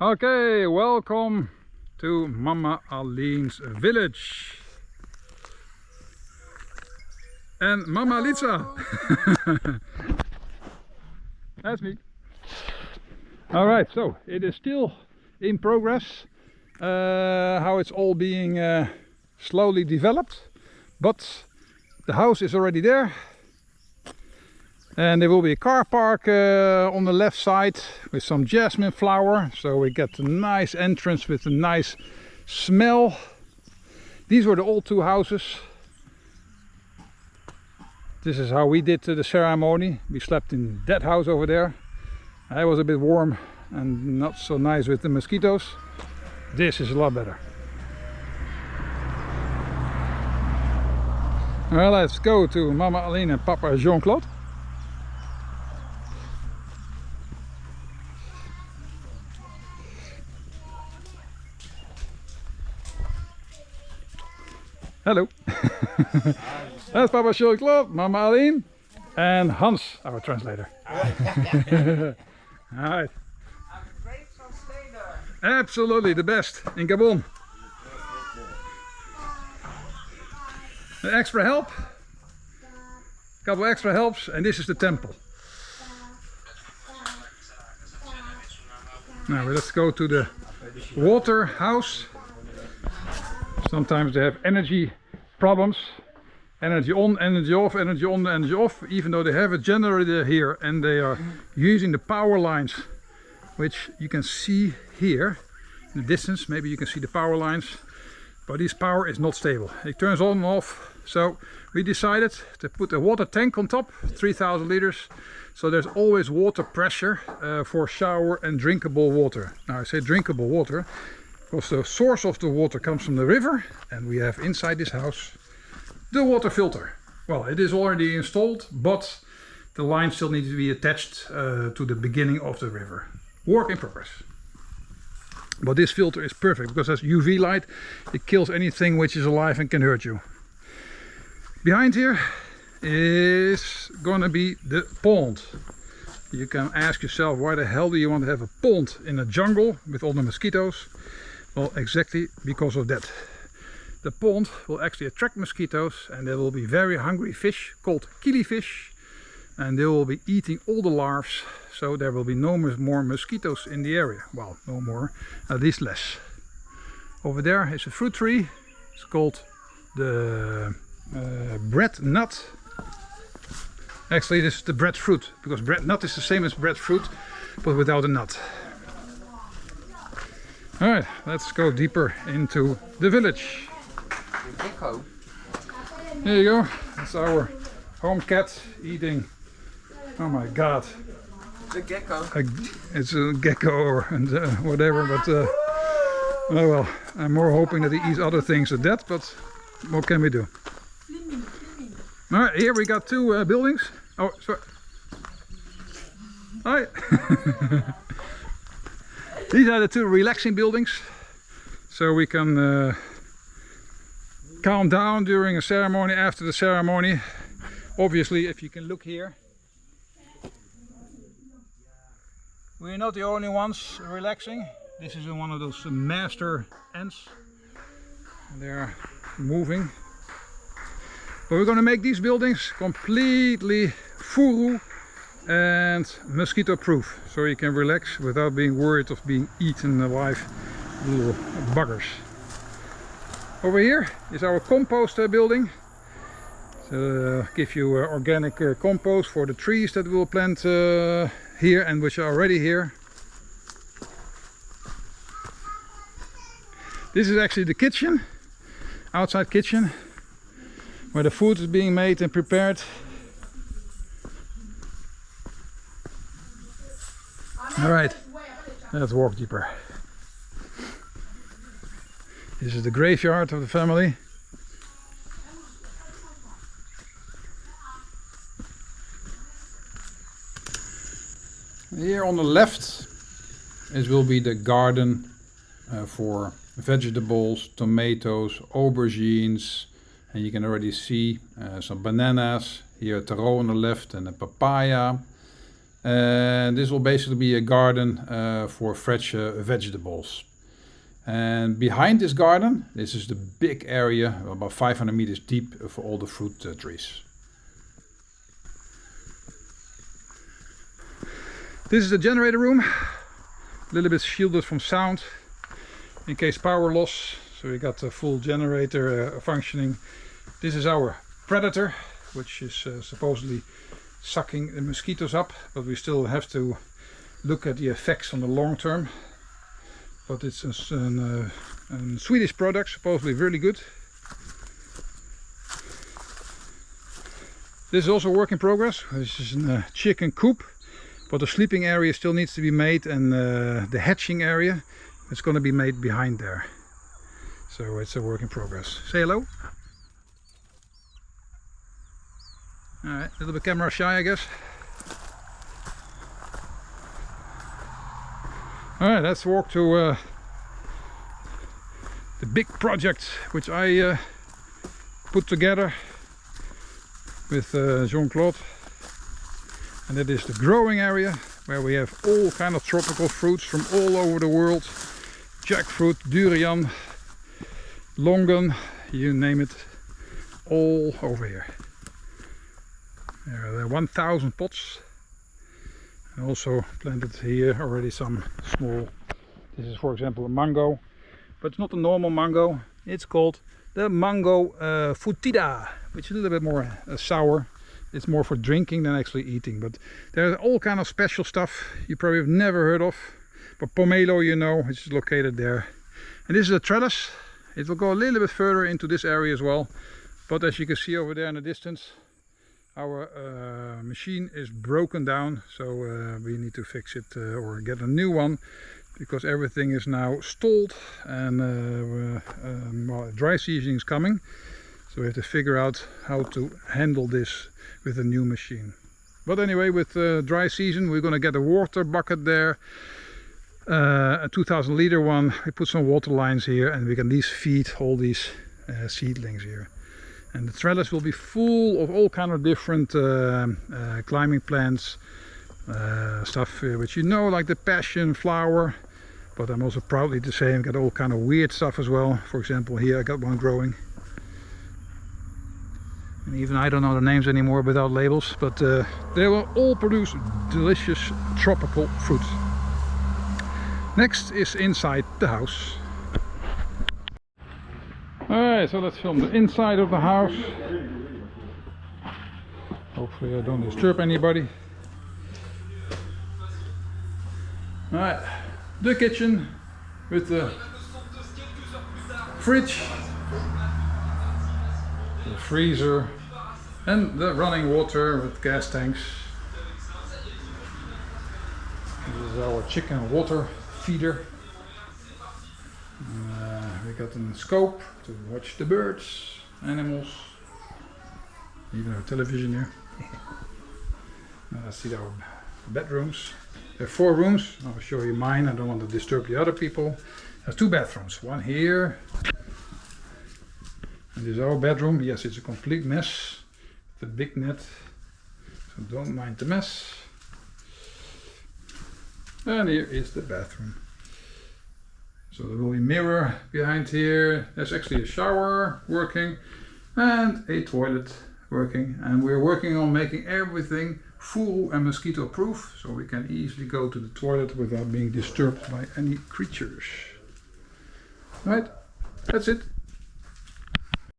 Okay, welcome to Mama Aline's village. And Mama Lisa. That's me. Alright, so it is still in progress. How it's all being slowly developed. But the house is already there. And there will be a car park on the left side with some jasmine flower, so we get a nice entrance with a nice smell. These were the old two houses. This is how we did the ceremony. We slept in that house over there. It was a bit warm and not so nice with the mosquitoes. This is a lot better. Well, let's go to Mama Aline and Papa Jean-Claude. Hello. That's Papa Jean-Claude, Mama Aline, and Hans, our translator. Alright. I'm a great translator. Absolutely, the best in Gabon. An extra help. A couple extra helps, and this is the temple. Now let's go to the water house. Sometimes they have energy problems. Energy on, energy off, energy on, energy off. Even though they have a generator here and they are using the power lines, which you can see here in the distance. Maybe you can see the power lines, but this power is not stable. It turns on and off. So we decided to put a water tank on top, 3000 liters. So there's always water pressure for shower and drinkable water. Now I say drinkable water because the source of the water comes from the river, and we have inside this house the water filter. Well, it is already installed, but the line still needs to be attached to the beginning of the river. Work in progress. But this filter is perfect because it has UV light. It kills anything which is alive and can hurt you. Behind here is gonna be the pond. You can ask yourself, why the hell do you want to have a pond in a jungle with all the mosquitoes? Well, exactly because of that. The pond will actually attract mosquitoes, and there will be very hungry fish called killifish, and they will be eating all the larvae, so there will be no more mosquitoes in the area. Well, no more, at least less. Over there is a fruit tree. It's called the bread nut. Actually, this is the breadfruit, because bread nut is the same as breadfruit, but without a nut. Alright, let's go deeper into the village. The gecko. There you go. That's our home cat eating. Oh my god. The gecko. It's a gecko or whatever, but oh well. I'm more hoping that he eats other things than that, but what can we do? Alright, here we got two buildings. Oh, sorry. Hi. These are the two relaxing buildings, so we can calm down during a ceremony, after the ceremony. Obviously, if you can look here, we're not the only ones relaxing. This is one of those master ants. They're moving. But we're going to make these buildings completely furu and mosquito proof, so you can relax without being worried of being eaten alive, little buggers. Over here is our compost building. So give you organic compost for the trees that we'll plant here and which are already here. This is actually the kitchen, outside kitchen, where the food is being made and prepared. Alright, let's walk deeper. This is the graveyard of the family. Here on the left will be the garden for vegetables, tomatoes, aubergines, and you can already see some bananas. Here a taro on the left and a papaya. And this will basically be a garden for fresh vegetables. And behind this garden, this is the big area, about 500 meters deep, for all the fruit trees. This is the generator room, a little bit shielded from sound in case power loss. So we got the full generator functioning. This is our predator, which is supposedly sucking the mosquitoes up, but we still have to look at the effects on the long term. But it's a Swedish product, supposedly really good. This is also a work in progress. This is a chicken coop, but the sleeping area still needs to be made, and the hatching area is going to be made behind there. So it's a work in progress. Say hello. Alright, a little bit camera shy, I guess. Alright, let's walk to the big project which I put together with Jean-Claude. And that is the growing area, where we have all kind of tropical fruits from all over the world. Jackfruit, durian, longan, you name it, all over here. There are 1,000 pots. And also planted here already some small. This is, for example, a mango, but it's not a normal mango. It's called the mango futida, which is a little bit more sour. It's more for drinking than actually eating. But there's all kind of special stuff you probably have never heard of. But pomelo, you know, which is located there. And this is a trellis. It will go a little bit further into this area as well. But as you can see over there in the distance, our machine is broken down, so we need to fix it or get a new one, because everything is now stalled, and well, dry season is coming, so we have to figure out how to handle this with a new machine. But anyway, with dry season, we're going to get a water bucket there, a 2,000 liter one. We put some water lines here, and we can at least feed all these seedlings here. And the trellis will be full of all kind of different climbing plants, stuff which you know, like the passion flower. But I'm also proudly to say I've got all kind of weird stuff as well. For example, here I got one growing. And even I don't know the names anymore without labels, but they will all produce delicious tropical fruit. Next is inside the house. Alright, so let's film the inside of the house. Hopefully I don't disturb anybody. Alright, the kitchen with the fridge, the freezer, and the running water with gas tanks. This is our chicken water feeder. We got a scope to watch the birds, animals, even our television here. Let's see our bedrooms. There are 4 rooms. I'll show you mine. I don't want to disturb the other people. There's 2 bathrooms. One here. And this is our bedroom. Yes, it's a complete mess. The big net. So don't mind the mess. And here is the bathroom. So there will be a mirror behind here. There's actually a shower working and a toilet working. And we're working on making everything full and mosquito proof, so we can easily go to the toilet without being disturbed by any creatures. Right, that's it.